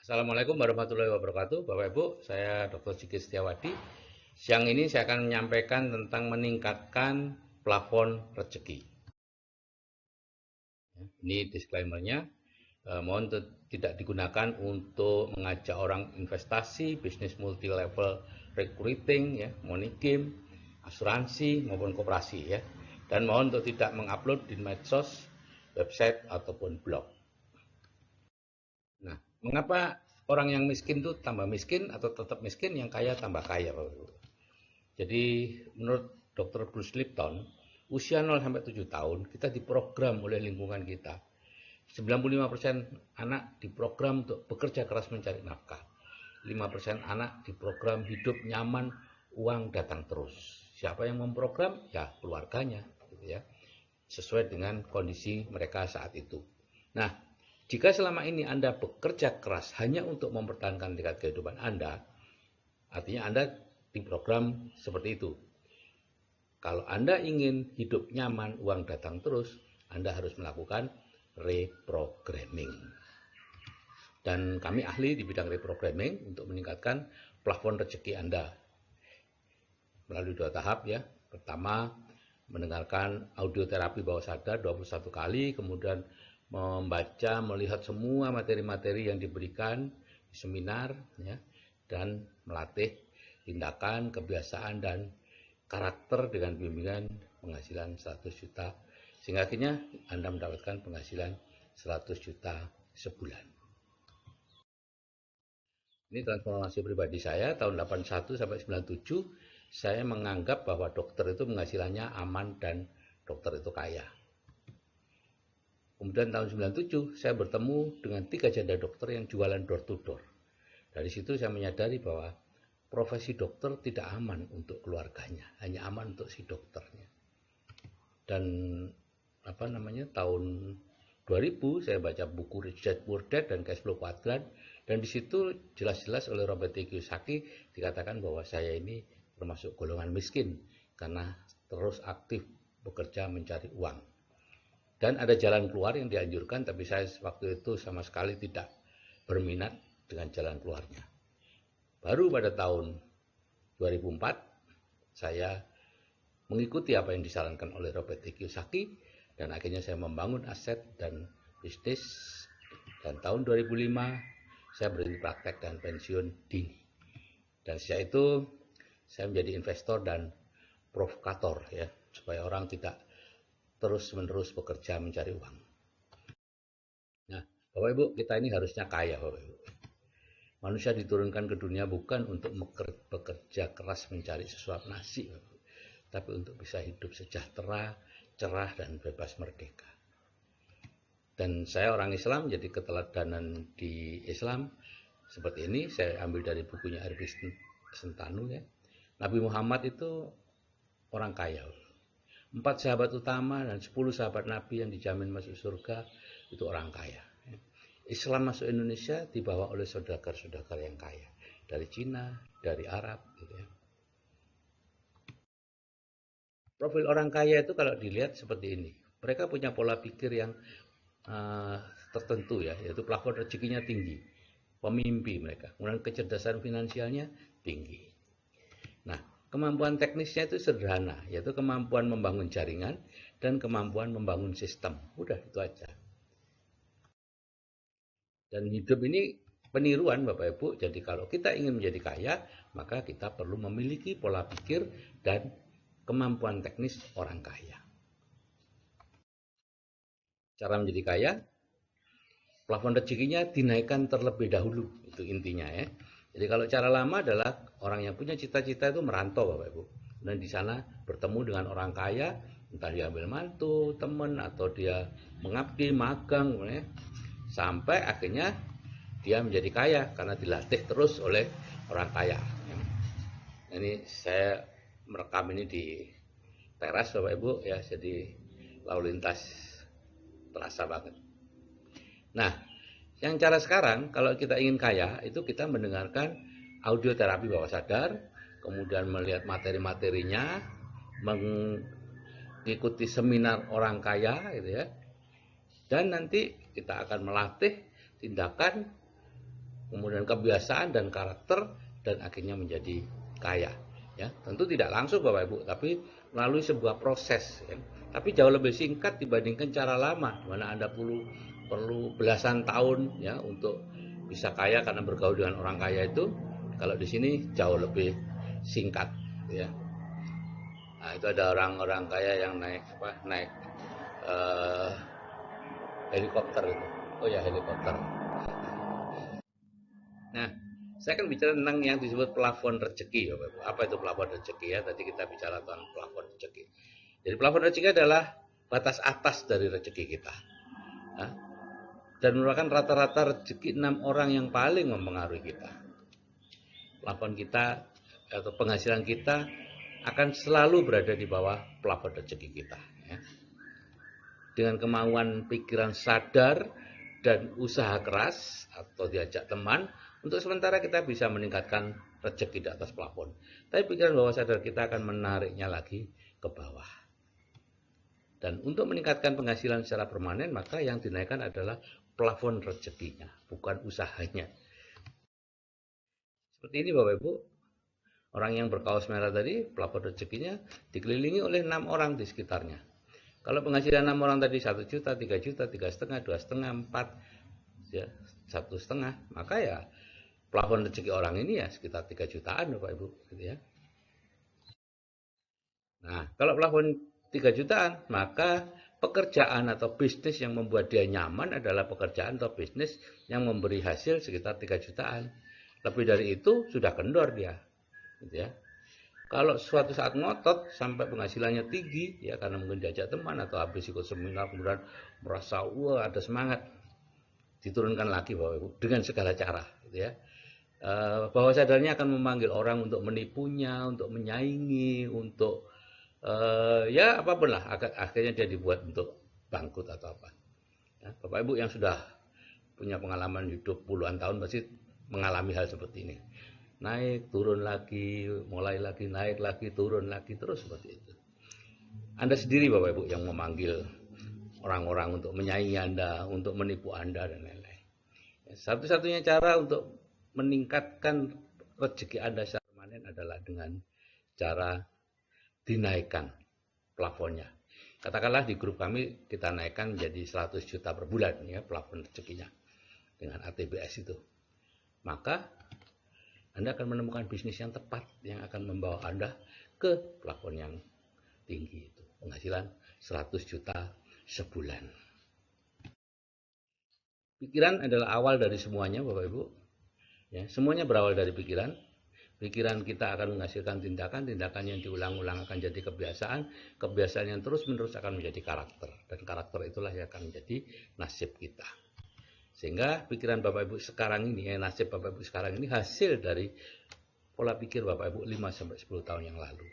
Assalamualaikum warahmatullahi wabarakatuh, Bapak Ibu. Saya Dr. Sigit Setiawadi. Siang ini saya akan menyampaikan tentang meningkatkan plafon rezeki. Ini disclaimer-nya. Mohon tidak digunakan untuk mengajak orang investasi, bisnis multi level recruiting, ya, money game, asuransi maupun koperasi, ya. Dan mohon untuk tidak mengupload di medsos, website ataupun blog. Nah, mengapa orang yang miskin itu tambah miskin atau tetap miskin, yang kaya tambah kaya, Bapak Ibu? Jadi menurut Dr. Bruce Lipton, usia 0 sampai 7 tahun kita diprogram oleh lingkungan kita. 95% anak diprogram untuk bekerja keras mencari nafkah. 5% anak diprogram hidup nyaman, uang datang terus. Siapa yang memprogram? Ya keluarganya, gitu ya. Sesuai dengan kondisi mereka saat itu. Nah, jika selama ini Anda bekerja keras hanya untuk mempertahankan tingkat kehidupan Anda, artinya Anda diprogram seperti itu. Kalau Anda ingin hidup nyaman, uang datang terus, Anda harus melakukan reprogramming. Dan kami ahli di bidang reprogramming untuk meningkatkan plafon rezeki Anda melalui 2 tahap, ya. Pertama, mendengarkan audio terapi bawah sadar 21 kali, kemudian membaca, melihat semua materi-materi yang diberikan di seminar, ya, dan melatih tindakan, kebiasaan, dan karakter dengan bimbingan penghasilan 100 juta, sehingga akhirnya Anda mendapatkan penghasilan 100 juta sebulan. Ini transformasi pribadi saya tahun 81 sampai 97. Saya menganggap bahwa dokter itu penghasilannya aman dan dokter itu kaya. Kemudian tahun 97 saya bertemu dengan 3 janda dokter yang jualan door to door. Dari situ saya menyadari bahwa profesi dokter tidak aman untuk keluarganya, hanya aman untuk si dokternya. Dan tahun 2000 saya baca buku Rich Dad Poor Dad dan Cash Flow Quadrant, dan di situ jelas-jelas oleh Robert T. Kiyosaki dikatakan bahwa saya ini termasuk golongan miskin karena terus aktif bekerja mencari uang. Dan ada jalan keluar yang dianjurkan, tapi saya waktu itu sama sekali tidak berminat dengan jalan keluarnya. Baru pada tahun 2004 saya mengikuti apa yang disarankan oleh Robert T. Kiyosaki, dan akhirnya saya membangun aset dan bisnis, dan tahun 2005 saya berhenti praktek dan pensiun dini. Dan sejak itu saya menjadi investor dan provokator, ya, supaya orang tidak terus-menerus bekerja mencari uang. Nah, Bapak Ibu, kita ini harusnya kaya, Bapak Ibu. Manusia diturunkan ke dunia bukan untuk bekerja keras mencari sesuap nasi, Bapak Ibu, tapi untuk bisa hidup sejahtera, cerah, dan bebas merdeka. Dan saya orang Islam, jadi keteladanan di Islam seperti ini saya ambil dari bukunya Arifin Sentanu, ya. Nabi Muhammad itu orang kaya. 4 sahabat utama dan 10 sahabat Nabi yang dijamin masuk surga itu orang kaya. Islam masuk Indonesia dibawa oleh saudagar-saudagar yang kaya dari Cina, dari Arab, gitu ya. Profil orang kaya itu kalau dilihat seperti ini. Mereka punya pola pikir yang tertentu, ya, yaitu plafon rezekinya tinggi, pemimpi mereka, kemudian kecerdasan finansialnya tinggi. Nah, kemampuan teknisnya itu sederhana, yaitu kemampuan membangun jaringan dan kemampuan membangun sistem. Udah, itu aja. Dan hidup ini peniruan, Bapak Ibu. Jadi kalau kita ingin menjadi kaya, maka kita perlu memiliki pola pikir dan kemampuan teknis orang kaya. Cara menjadi kaya, plafon rezekinya dinaikkan terlebih dahulu, itu intinya, ya. Jadi kalau cara lama adalah orang yang punya cita-cita itu merantau, Bapak Ibu, dan di sana bertemu dengan orang kaya, entah dia ambil mantu, teman, atau dia mengabdi, magang, ya, sampai akhirnya dia menjadi kaya karena dilatih terus oleh orang kaya. Ini saya merekam ini di teras, Bapak Ibu, ya, jadi lalu lintas terasa banget. Nah, yang cara sekarang kalau kita ingin kaya itu kita mendengarkan audio terapi bawah sadar, kemudian melihat materi-materinya, mengikuti seminar orang kaya, gitu ya. Dan nanti kita akan melatih tindakan kemudian kebiasaan dan karakter, dan akhirnya menjadi kaya. Ya, tentu tidak langsung Bapak Ibu, tapi melalui sebuah proses. Ya. Tapi jauh lebih singkat dibandingkan cara lama, di mana Anda perlu belasan tahun ya untuk bisa kaya karena bergaul dengan orang kaya itu. Kalau di sini jauh lebih singkat, ya. Nah, itu ada orang-orang kaya yang naik eh, helikopter itu. Oh ya, helikopter. Nah, saya akan bicara tentang yang disebut plafon rezeki, Bapak Ibu. Apa itu plafon rezeki ya? Tadi kita bicara tentang plafon rezeki. Jadi plafon rezeki adalah batas atas dari rezeki kita. Nah, dan merupakan rata-rata rezeki 6 orang yang paling mempengaruhi kita. Plafon kita atau penghasilan kita akan selalu berada di bawah plafon rezeki kita. Ya. Dengan kemauan pikiran sadar dan usaha keras atau diajak teman, untuk sementara kita bisa meningkatkan rezeki di atas plafon. Tapi pikiran bawah sadar kita akan menariknya lagi ke bawah. Dan untuk meningkatkan penghasilan secara permanen, maka yang dinaikkan adalah plafon rezekinya, bukan usahanya. Seperti ini Bapak Ibu, orang yang berkaos merah tadi, plafon rezekinya dikelilingi oleh 6 orang di sekitarnya. Kalau penghasilan 6 orang tadi 1 juta, 3 juta, 3,5, 2,5, 4, ya, 1,5, maka ya plafon rezeki orang ini ya sekitar 3 jutaan Bapak Ibu, gitu ya. Nah, kalau plafon 3 jutaan, maka pekerjaan atau bisnis yang membuat dia nyaman adalah pekerjaan atau bisnis yang memberi hasil sekitar 3 jutaan. Lebih dari itu sudah kendor dia, gitu ya. Kalau suatu saat ngotot sampai penghasilannya tinggi, ya karena mungkin diajak teman atau habis ikut seminar kemudian merasa wah ada semangat, diturunkan lagi Bapak Ibu dengan segala cara, gitu ya. Bawah sadarnya akan memanggil orang untuk menipunya, untuk menyaingi, untuk ya apapun lah, akhirnya dia dibuat untuk bangkrut atau apa. Ya, Bapak Ibu yang sudah punya pengalaman hidup puluhan tahun pasti mengalami hal seperti ini. Naik, turun lagi, mulai lagi, naik lagi, turun lagi, terus seperti itu. Anda sendiri Bapak Ibu yang memanggil orang-orang untuk menyaingi Anda, untuk menipu Anda, dan lain-lain. Satu-satunya cara untuk meningkatkan rezeki Anda secara permanen adalah dengan cara dinaikkan plafonnya. Katakanlah di grup kami kita naikkan menjadi 100 juta per bulan ya plafon rezekinya dengan ATBS itu. Maka Anda akan menemukan bisnis yang tepat yang akan membawa Anda ke plafon yang tinggi itu. Penghasilan 100 juta sebulan. Pikiran adalah awal dari semuanya Bapak Ibu. Ya, semuanya berawal dari pikiran. Pikiran kita akan menghasilkan tindakan, tindakan yang diulang-ulang akan jadi kebiasaan, kebiasaan yang terus-menerus akan menjadi karakter, dan karakter itulah yang akan menjadi nasib kita. Sehingga pikiran Bapak Ibu sekarang ini, nasib Bapak Ibu sekarang ini hasil dari pola pikir Bapak Ibu 5-10 tahun yang lalu.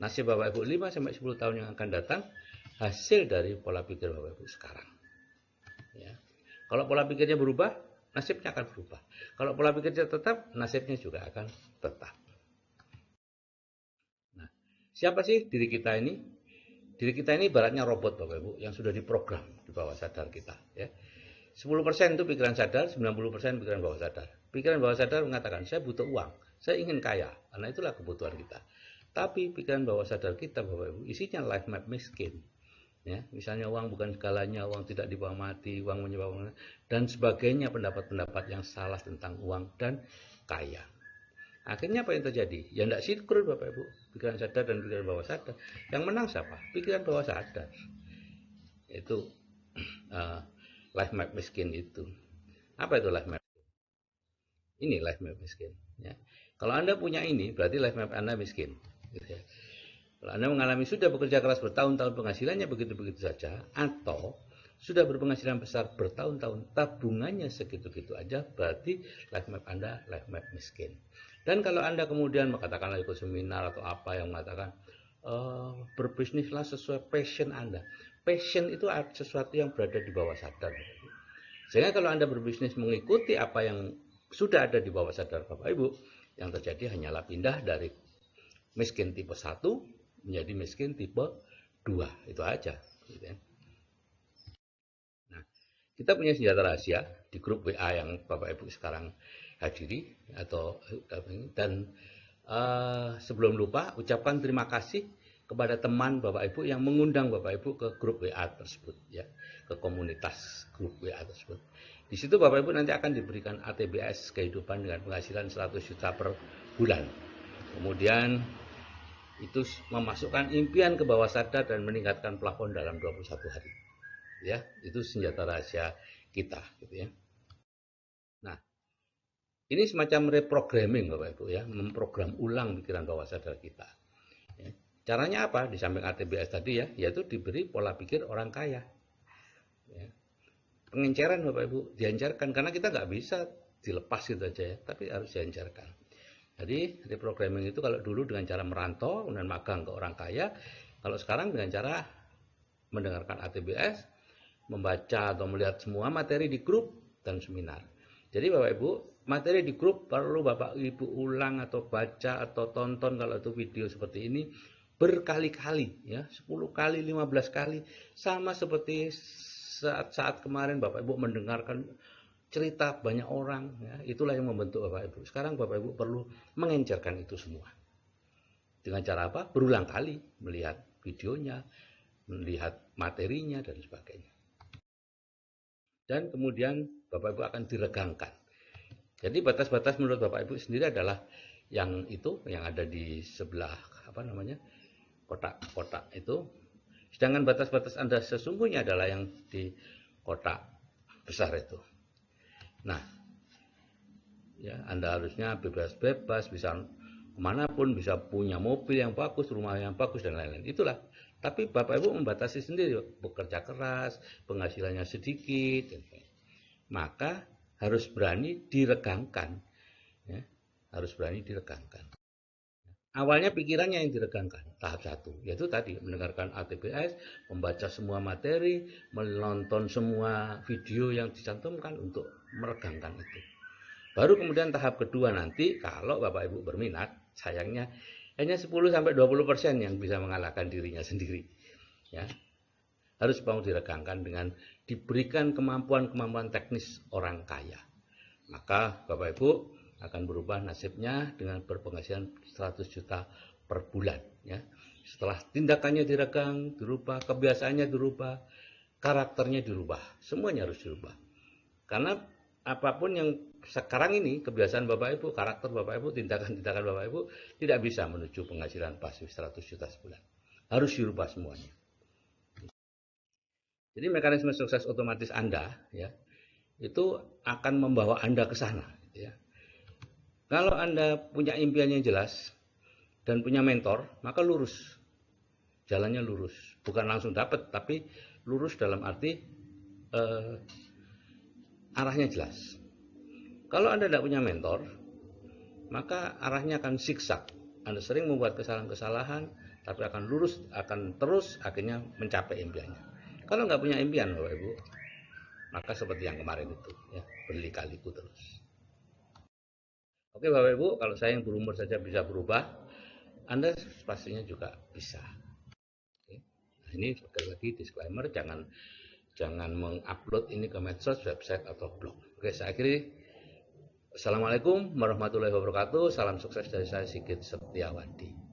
Nasib Bapak Ibu 5-10 tahun yang akan datang hasil dari pola pikir Bapak Ibu sekarang. Ya. Kalau pola pikirnya berubah, nasibnya akan berubah. Kalau pola pikirnya tetap, nasibnya juga akan tetap. Nah, siapa sih diri kita ini? Diri kita ini ibaratnya robot Bapak Ibu yang sudah diprogram di bawah sadar kita. Ya. 10% itu pikiran sadar, 90% pikiran bawah sadar. Pikiran bawah sadar mengatakan, saya butuh uang, saya ingin kaya, karena itulah kebutuhan kita. Tapi pikiran bawah sadar kita Bapak Ibu, isinya life map miskin. Ya, misalnya uang bukan segalanya, uang tidak dibawa mati, uang menyebabkan dan sebagainya, pendapat-pendapat yang salah tentang uang dan kaya. Akhirnya apa yang terjadi? Ya tidak sinkron Bapak Ibu, pikiran sadar dan pikiran bawah sadar. Yang menang siapa? Pikiran bawah sadar. Itu life map miskin itu. Apa itu life map? Ini life map miskin. Ya. Kalau Anda punya ini, berarti life map Anda miskin. Gitu ya. Kalau Anda mengalami sudah bekerja keras bertahun-tahun penghasilannya begitu-begitu saja, atau sudah berpenghasilan besar bertahun-tahun tabungannya segitu-gitu aja, berarti life map Anda life map miskin. Dan kalau Anda kemudian katakanlah ikut seminar atau apa yang mengatakan berbisnislah sesuai passion Anda. Passion itu sesuatu yang berada di bawah sadar. Sehingga kalau Anda berbisnis mengikuti apa yang sudah ada di bawah sadar Bapak Ibu, yang terjadi hanyalah pindah dari miskin tipe 1 menjadi miskin tipe 2, itu aja gitu ya. Nah, kita punya senjata rahasia di grup WA yang Bapak Ibu sekarang hadiri dan sebelum lupa ucapkan terima kasih kepada teman Bapak Ibu yang mengundang Bapak Ibu ke grup WA tersebut ya, ke komunitas grup WA tersebut. Di situ Bapak Ibu nanti akan diberikan ATBS kehidupan dengan penghasilan 100 juta per bulan. Kemudian itu memasukkan impian ke bawah sadar dan meningkatkan plafon dalam 21 hari. Ya, itu senjata rahasia kita gitu ya. Nah, ini semacam reprogramming Bapak Ibu ya, memprogram ulang pikiran bawah sadar kita. Ya. Caranya apa? Di samping ATBS tadi ya, yaitu diberi pola pikir orang kaya. Ya. Pengenceran Bapak Ibu, diancarkan karena kita nggak bisa dilepas gitu aja ya, tapi harus diancarkan. Jadi reprogramming itu kalau dulu dengan cara merantau dan magang ke orang kaya, kalau sekarang dengan cara mendengarkan ATBS, membaca atau melihat semua materi di grup dan seminar. Jadi Bapak Ibu, materi di grup perlu Bapak Ibu ulang atau baca atau tonton kalau itu video seperti ini berkali-kali ya, 10 kali, 15 kali, sama seperti saat kemarin Bapak Ibu mendengarkan cerita banyak orang ya, itulah yang membentuk Bapak Ibu. Sekarang Bapak Ibu perlu mengencerkan itu semua. Dengan cara apa? Berulang kali melihat videonya, melihat materinya dan sebagainya. Dan kemudian Bapak Ibu akan diregangkan. Jadi batas-batas menurut Bapak Ibu sendiri adalah yang itu yang ada di sebelah kotak-kotak itu. Sedangkan batas-batas Anda sesungguhnya adalah yang di kotak besar itu. Nah, ya Anda harusnya bebas-bebas, bisa kemanapun, bisa punya mobil yang bagus, rumah yang bagus dan lain-lain. Itulah. Tapi Bapak Ibu membatasi sendiri, bekerja keras, penghasilannya sedikit, maka harus berani diregangkan. Ya, harus berani diregangkan. Awalnya pikirannya yang diregangkan, tahap 1, yaitu tadi mendengarkan ATBS, membaca semua materi, menonton semua video yang dicantumkan untuk meregangkan itu. Baru kemudian tahap kedua nanti, kalau Bapak Ibu berminat, sayangnya hanya 10-20% yang bisa mengalahkan dirinya sendiri. Ya, harus mau diregangkan dengan diberikan kemampuan-kemampuan teknis orang kaya. Maka Bapak Ibu akan berubah nasibnya dengan berpenghasilan 100 juta per bulan ya. Setelah tindakannya diregang, dirubah, kebiasaannya dirubah, karakternya dirubah, semuanya harus dirubah. Karena apapun yang sekarang ini, kebiasaan Bapak Ibu, karakter Bapak Ibu, tindakan-tindakan Bapak Ibu tidak bisa menuju penghasilan pasif 100 juta sebulan. Harus dirubah semuanya. Jadi mekanisme sukses otomatis Anda ya, itu akan membawa Anda ke sana ya. Kalau Anda punya impian yang jelas dan punya mentor, maka lurus. Jalannya lurus. Bukan langsung dapat, tapi lurus dalam arti arahnya jelas. Kalau Anda tidak punya mentor, maka arahnya akan zigzag. Anda sering membuat kesalahan-kesalahan, tapi akan lurus, akan terus akhirnya mencapai impiannya. Kalau nggak punya impian, Bapak Ibu, maka seperti yang kemarin itu, ya, berlika-liku terus. Oke Bapak Ibu, kalau saya yang berumur saja bisa berubah, Anda pastinya juga bisa. Oke. Nah, ini sekali lagi disclaimer, jangan mengupload ini ke medsos, website atau blog. Oke, saya akhiri. Assalamualaikum warahmatullahi wabarakatuh. Salam sukses dari saya Sigit Setiawadi.